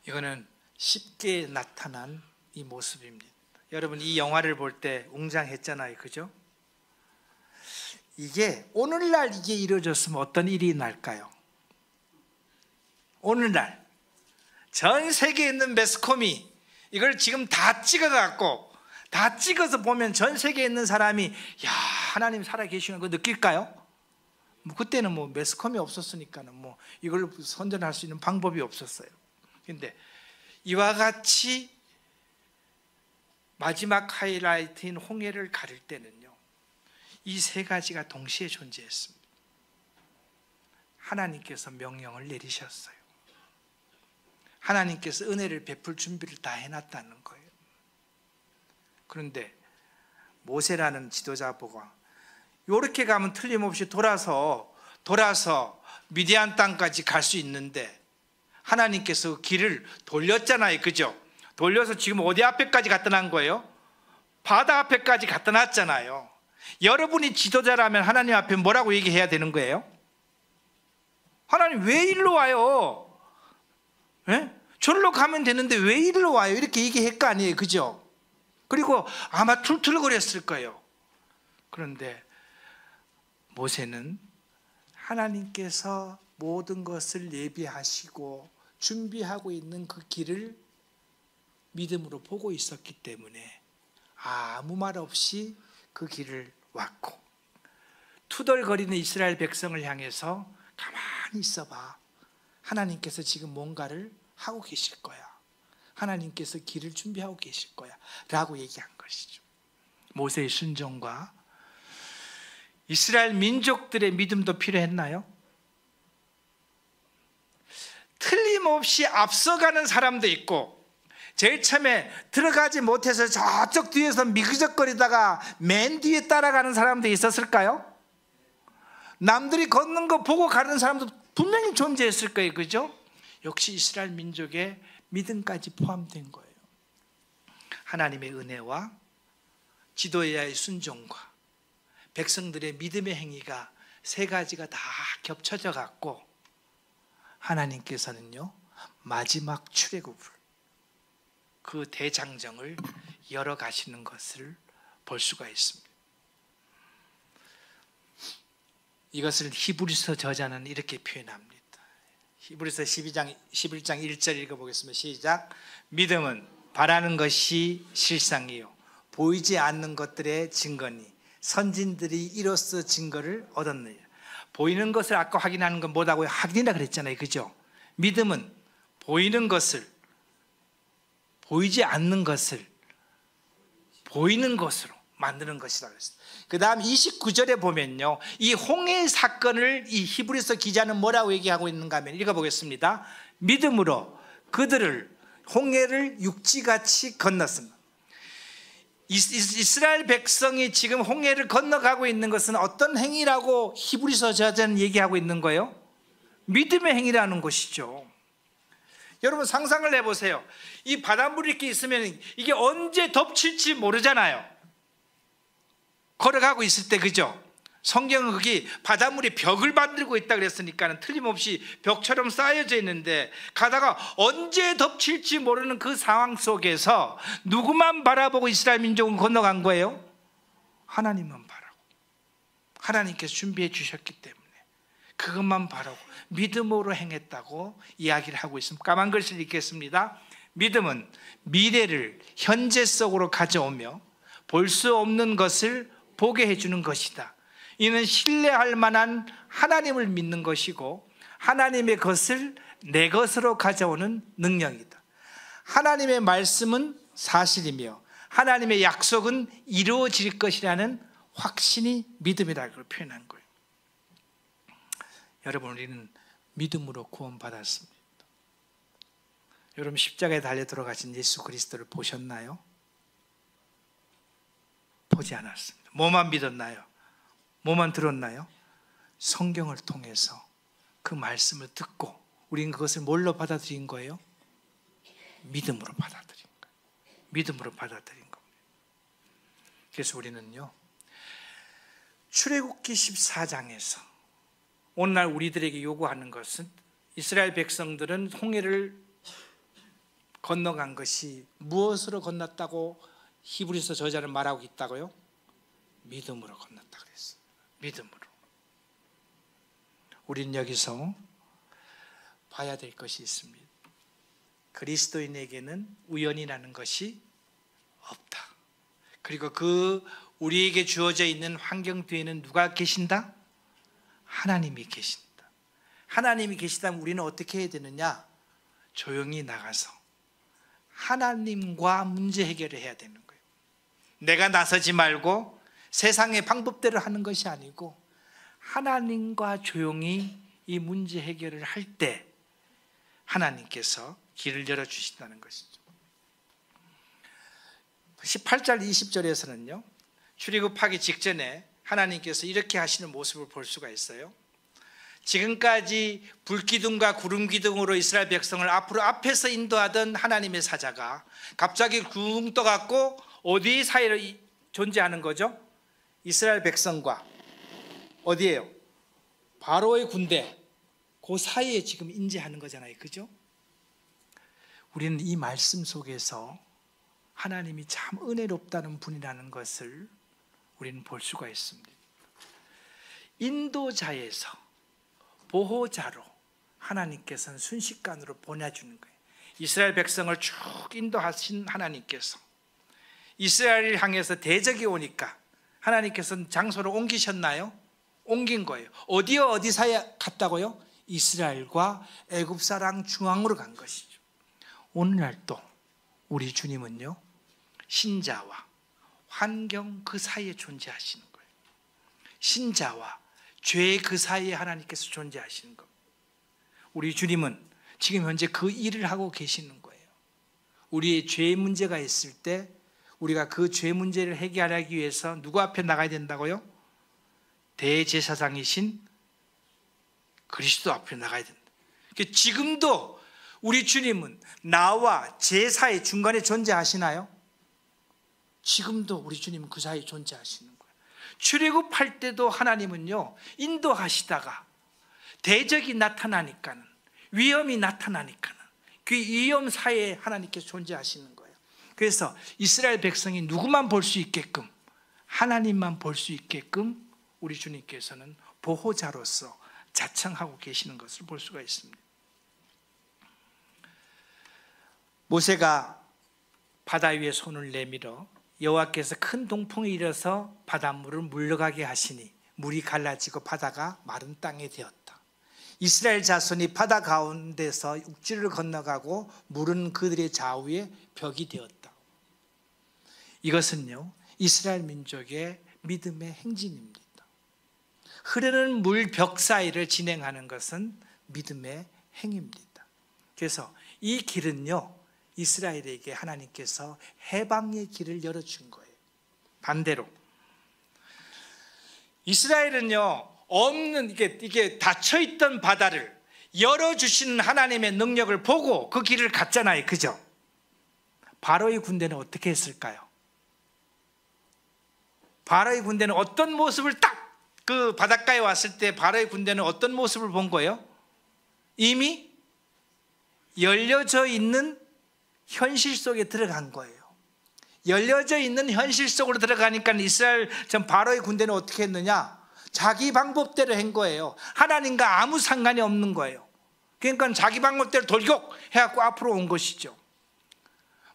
이거는 쉽게 나타난 이 모습입니다. 여러분 이 영화를 볼 때 웅장했잖아요, 그죠? 이게 오늘날 이게 이루어졌으면 어떤 일이 날까요? 오늘날 전 세계에 있는 매스컴이 이걸 지금 다 찍어갖고 다 찍어서 보면 전 세계에 있는 사람이 야 하나님 살아계시는 거 느낄까요? 뭐 그때는 뭐 매스컴이 없었으니까는 뭐 이걸 선전할 수 있는 방법이 없었어요. 근데 이와 같이 마지막 하이라이트인 홍해를 가릴 때는요, 이 세 가지가 동시에 존재했습니다. 하나님께서 명령을 내리셨어요. 하나님께서 은혜를 베풀 준비를 다 해놨다는 거예요. 그런데 모세라는 지도자 보고 이렇게 가면 틀림없이 돌아서 미디안 땅까지 갈 수 있는데 하나님께서 길을 돌렸잖아요, 그죠? 돌려서 지금 어디 앞에까지 갖다 놨 거예요? 바다 앞에까지 갖다 놨잖아요. 여러분이 지도자라면 하나님 앞에 뭐라고 얘기해야 되는 거예요? 하나님 왜 일로 와요? 예? 저리로 가면 되는데 왜 일로 와요? 이렇게 얘기할 거 아니에요, 그죠? 그리고 아마 툴툴거렸을 거예요. 그런데 모세는 하나님께서 모든 것을 예비하시고 준비하고 있는 그 길을 믿음으로 보고 있었기 때문에 아무 말 없이 그 길을 왔고, 투덜거리는 이스라엘 백성을 향해서 가만히 있어봐, 하나님께서 지금 뭔가를 하고 계실 거야, 하나님께서 길을 준비하고 계실 거야 라고 얘기한 것이죠. 모세의 순종과 이스라엘 민족들의 믿음도 필요했나요? 틀림없이 앞서가는 사람도 있고, 제일 처음에 들어가지 못해서 저쪽 뒤에서 미그적거리다가 맨 뒤에 따라가는 사람도 있었을까요? 남들이 걷는 거 보고 가는 사람도 분명히 존재했을 거예요, 그죠? 역시 이스라엘 민족의 믿음까지 포함된 거예요. 하나님의 은혜와 지도자의 순종과 백성들의 믿음의 행위가 세 가지가 다 겹쳐져 갖고 하나님께서는요, 마지막 출애굽을, 그 대장정을 열어 가시는 것을 볼 수가 있습니다. 이것을 히브리서 저자는 이렇게 표현합니다. 히브리서 11장 1절 읽어보겠습니다. 시작. 믿음은 바라는 것이 실상이요 보이지 않는 것들의 증거니 선진들이 이로써 증거를 얻었느니라. 보이는 것을 아까 확인하는 건 뭐라고요? 확인이라 그랬잖아요, 그죠? 믿음은 보이는 것을, 보이지 않는 것을 보이는 것으로, 만드는 것이다 그랬어요. 그 다음 29절에 보면요, 이 홍해 사건을 이 히브리서 기자는 뭐라고 얘기하고 있는가 하면, 읽어보겠습니다. 믿음으로 그들을 홍해를 육지같이 건넜습니다. 이스라엘 백성이 지금 홍해를 건너가고 있는 것은 어떤 행위라고 히브리서 저자는 얘기하고 있는 거예요? 믿음의 행위라는 것이죠. 여러분 상상을 해보세요. 이 바닷물이 이렇게 있으면 이게 언제 덮칠지 모르잖아요. 걸어가고 있을 때, 그죠? 성경은 거기 바닷물이 벽을 만들고 있다 그랬으니까 틀림없이 벽처럼 쌓여져 있는데, 가다가 언제 덮칠지 모르는 그 상황 속에서 누구만 바라보고 이스라엘 민족은 건너간 거예요? 하나님만 바라고, 하나님께서 준비해 주셨기 때문에 그것만 바라고 믿음으로 행했다고 이야기를 하고 있습니다. 까만 글씨를 읽겠습니다. 믿음은 미래를 현재 속으로 가져오며 볼 수 없는 것을 보게 해주는 것이다. 이는 신뢰할 만한 하나님을 믿는 것이고 하나님의 것을 내 것으로 가져오는 능력이다. 하나님의 말씀은 사실이며 하나님의 약속은 이루어질 것이라는 확신이 믿음이라고 표현한 거예요. 여러분, 우리는 믿음으로 구원받았습니다. 여러분, 십자가에 달려 들어가신 예수 그리스도를 보셨나요? 보지 않았습니다. 뭐만 믿었나요? 뭐만 들었나요? 성경을 통해서 그 말씀을 듣고 우리는 그것을 뭘로 받아들인 거예요? 믿음으로 받아들인 거예요. 믿음으로 받아들인 겁니다. 그래서 우리는요, 출애굽기 14장에서 오늘날 우리들에게 요구하는 것은, 이스라엘 백성들은 홍해를 건너간 것이 무엇으로 건넜다고 히브리서 저자는 말하고 있다고요? 믿음으로 건넜다 그랬어요. 믿음으로. 우리는 여기서 봐야 될 것이 있습니다. 그리스도인에게는 우연이라는 것이 없다. 그리고 그 우리에게 주어져 있는 환경 뒤에는 누가 계신다? 하나님이 계신다. 하나님이 계시다면 우리는 어떻게 해야 되느냐? 조용히 나가서 하나님과 문제 해결을 해야 되는 거예요. 내가 나서지 말고 세상의 방법대로 하는 것이 아니고 하나님과 조용히 이 문제 해결을 할 때 하나님께서 길을 열어주신다는 것이죠. 18절 20절에서는요, 출애굽하기 직전에 하나님께서 이렇게 하시는 모습을 볼 수가 있어요. 지금까지 불기둥과 구름기둥으로 이스라엘 백성을 앞에서 인도하던 하나님의 사자가 갑자기 쿵 떠갖고 어디 사이에 존재하는 거죠? 이스라엘 백성과 어디예요? 바로의 군대, 그 사이에 지금 인재하는 거잖아요. 그죠? 우리는 이 말씀 속에서 하나님이 참 은혜롭다는 분이라는 것을 우리는 볼 수가 있습니다. 인도자에서 보호자로 하나님께서는 순식간으로 보내주는 거예요. 이스라엘 백성을 쭉 인도하신 하나님께서 이스라엘을 향해서 대적이 오니까 하나님께서는 장소를 옮기셨나요? 옮긴 거예요. 어디 사이에 갔다고요? 이스라엘과 애굽 사랑 중앙으로 간 것이죠. 오늘날 또 우리 주님은요, 신자와 환경 그 사이에 존재하시는 거예요. 신자와 죄 그 사이에 하나님께서 존재하시는 겁니다. 우리 주님은 지금 현재 그 일을 하고 계시는 거예요. 우리의 죄 문제가 있을 때 우리가 그 죄 문제를 해결하기 위해서 누구 앞에 나가야 된다고요? 대제사장이신 그리스도 앞에 나가야 된다. 지금도 우리 주님은 나와 죄 사이 중간에 존재하시나요? 지금도 우리 주님은 그 사이에 존재하시는 거예요. 출애굽할 때도 하나님은요, 인도하시다가 대적이 나타나니까는, 위험이 나타나니까는 그 위험 사이에 하나님께서 존재하시는 거예요. 그래서 이스라엘 백성이 누구만 볼 수 있게끔, 하나님만 볼 수 있게끔 우리 주님께서는 보호자로서 자청하고 계시는 것을 볼 수가 있습니다. 모세가 바다 위에 손을 내밀어 여호와께서 큰 동풍이 일어서 바닷물을 물러가게 하시니 물이 갈라지고 바다가 마른 땅이 되었다. 이스라엘 자손이 바다 가운데서 육지를 건너가고 물은 그들의 좌우에 벽이 되었다. 이것은요, 이스라엘 민족의 믿음의 행진입니다. 흐르는 물 벽 사이를 진행하는 것은 믿음의 행입니다. 그래서 이 길은요, 이스라엘에게 하나님께서 해방의 길을 열어준 거예요. 반대로 이스라엘은요, 없는 이게 닫혀있던 바다를 열어주시는 하나님의 능력을 보고 그 길을 갔잖아요. 그죠? 바로의 군대는 어떻게 했을까요? 바로의 군대는 어떤 모습을 딱 그 바닷가에 왔을 때 바로의 군대는 어떤 모습을 본 거예요? 이미 열려져 있는 현실 속에 들어간 거예요. 열려져 있는 현실 속으로 들어가니까 이스라엘 전 바로의 군대는 어떻게 했느냐? 자기 방법대로 한 거예요. 하나님과 아무 상관이 없는 거예요. 그러니까 자기 방법대로 돌격해갖고 앞으로 온 것이죠.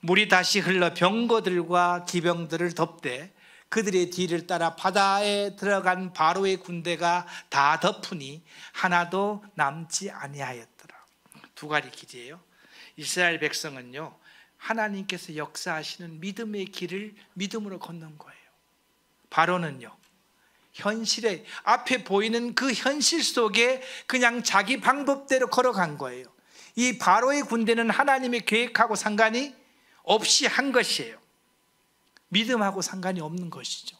물이 다시 흘러 병거들과 기병들을 덮되 그들의 뒤를 따라 바다에 들어간 바로의 군대가 다 덮으니 하나도 남지 아니하였더라. 두 가지 길이에요. 이스라엘 백성은요, 하나님께서 역사하시는 믿음의 길을 믿음으로 걷는 거예요. 바로는요, 현실에 앞에 보이는 그 현실 속에 그냥 자기 방법대로 걸어간 거예요. 이 바로의 군대는 하나님의 계획하고 상관이 없이 한 것이에요. 믿음하고 상관이 없는 것이죠.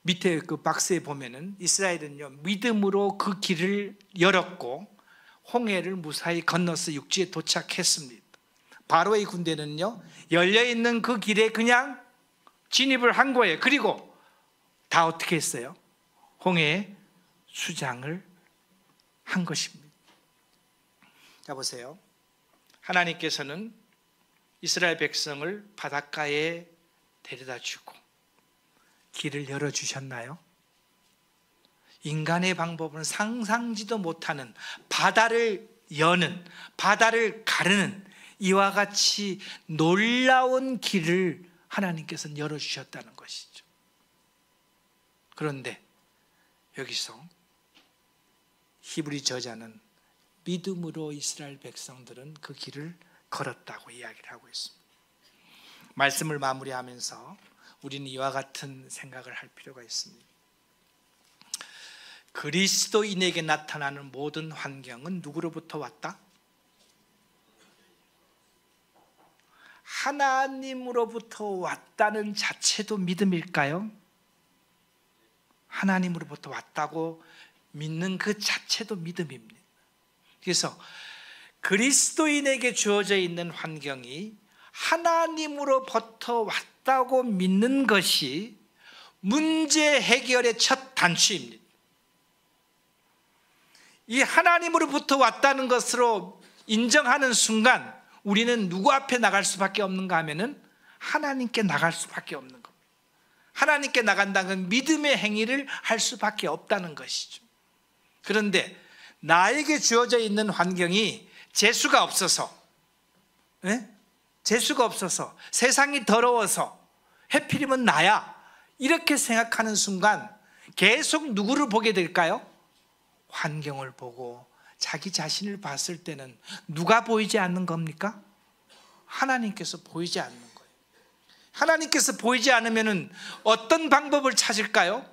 밑에 그 박스에 보면은 이스라엘은요, 믿음으로 그 길을 열었고 홍해를 무사히 건너서 육지에 도착했습니다. 바로의 군대는요, 열려있는 그 길에 그냥 진입을 한 거예요. 그리고 다 어떻게 했어요? 홍해에 수장을 한 것입니다. 자, 보세요. 하나님께서는 이스라엘 백성을 바닷가에 데려다 주고 길을 열어주셨나요? 인간의 방법은 상상지도 못하는 바다를 여는, 바다를 가르는 이와 같이 놀라운 길을 하나님께서는 열어주셨다는 것이죠. 그런데 여기서 히브리 저자는 믿음으로 이스라엘 백성들은 그 길을 걸었다고 이야기를 하고 있습니다. 말씀을 마무리하면서 우리는 이와 같은 생각을 할 필요가 있습니다. 그리스도인에게 나타나는 모든 환경은 누구로부터 왔다? 하나님으로부터 왔다는 자체도 믿음일까요? 하나님으로부터 왔다고 믿는 그 자체도 믿음입니다. 그래서 그리스도인에게 주어져 있는 환경이 하나님으로부터 왔다고 믿는 것이 문제 해결의 첫 단추입니다. 이 하나님으로부터 왔다는 것으로 인정하는 순간 우리는 누구 앞에 나갈 수밖에 없는가 하면은 하나님께 나갈 수밖에 없는 겁니다. 하나님께 나간다는 건 믿음의 행위를 할 수밖에 없다는 것이죠. 그런데 나에게 주어져 있는 환경이 재수가 없어서, 재수가 없어서, 세상이 더러워서 해필이면 나야, 이렇게 생각하는 순간 계속 누구를 보게 될까요? 환경을 보고 자기 자신을 봤을 때는 누가 보이지 않는 겁니까? 하나님께서 보이지 않는 거예요. 하나님께서 보이지 않으면 어떤 방법을 찾을까요?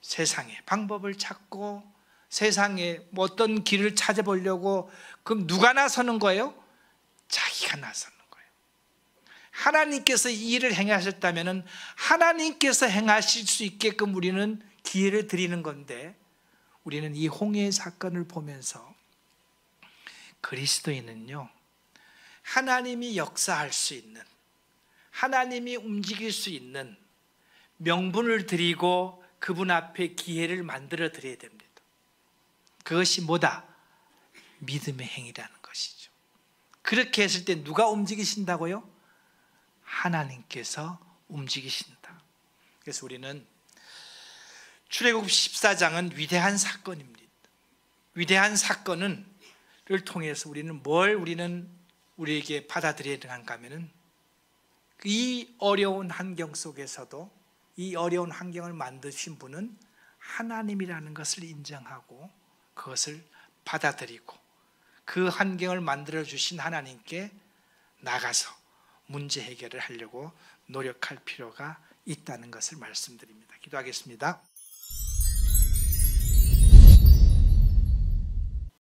세상에 방법을 찾고 세상에 어떤 길을 찾아보려고. 그럼 누가 나서는 거예요? 자기가 나서는 거예요. 하나님께서 이 일을 행하셨다면 하나님께서 행하실 수 있게끔 우리는 기회를 드리는 건데, 우리는 이 홍해의 사건을 보면서 그리스도인은요, 하나님이 역사할 수 있는, 하나님이 움직일 수 있는 명분을 드리고 그분 앞에 기회를 만들어 드려야 됩니다. 그것이 뭐다? 믿음의 행위라는 것이죠. 그렇게 했을 때 누가 움직이신다고요? 하나님께서 움직이신다. 그래서 우리는 출애굽 14장은 위대한 사건입니다. 위대한 사건을 통해서 우리는 우리에게 받아들여야 하는가 하면은, 이 어려운 환경 속에서도 이 어려운 환경을 만드신 분은 하나님이라는 것을 인정하고 그것을 받아들이고 그 환경을 만들어 주신 하나님께 나가서 문제 해결을 하려고 노력할 필요가 있다는 것을 말씀드립니다. 기도하겠습니다.